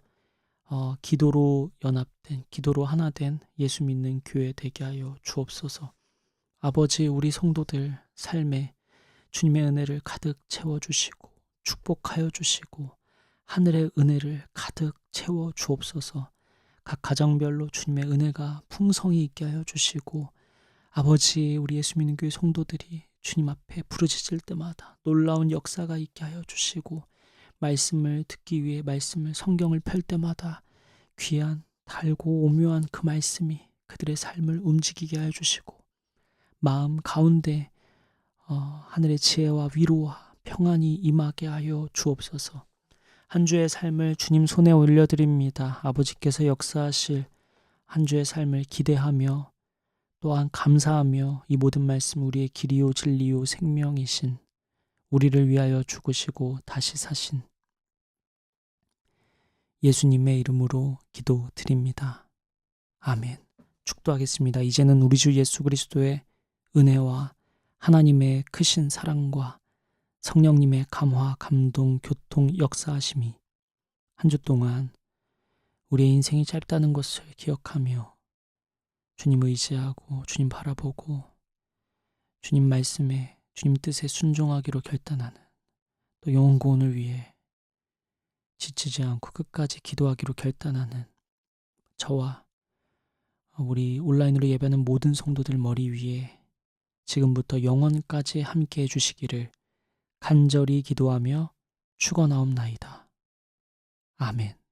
기도로 연합된, 기도로 하나 된 예수 믿는 교회 되게 하여 주옵소서. 아버지, 우리 성도들 삶에 주님의 은혜를 가득 채워주시고 축복하여 주시고 하늘의 은혜를 가득 채워 주옵소서. 각 가정별로 주님의 은혜가 풍성히 있게 하여 주시고 아버지, 우리 예수 믿는 교회 성도들이 주님 앞에 부르짖을 때마다 놀라운 역사가 있게 하여 주시고 말씀을 듣기 위해 성경을 펼 때마다 귀한 달고 오묘한 그 말씀이 그들의 삶을 움직이게 하여 주시고 마음 가운데 하늘의 지혜와 위로와 평안이 임하게 하여 주옵소서. 한 주의 삶을 주님 손에 올려드립니다. 아버지께서 역사하실 한 주의 삶을 기대하며 또한 감사하며 이 모든 말씀 우리의 길이요 진리요 생명이신 우리를 위하여 죽으시고 다시 사신 예수님의 이름으로 기도드립니다. 아멘. 축도하겠습니다. 이제는 우리 주 예수 그리스도의 은혜와 하나님의 크신 사랑과 성령님의 감화, 감동, 교통, 역사하심이 한 주 동안 우리의 인생이 짧다는 것을 기억하며 주님 의지하고 주님 바라보고 주님 말씀에 주님 뜻에 순종하기로 결단하는 또 영혼 구원을 위해 지치지 않고 끝까지 기도하기로 결단하는 저와 우리 온라인으로 예배하는 모든 성도들 머리 위에 지금부터 영원까지 함께 해주시기를 간절히 기도하며 축원하옵나이다. 아멘.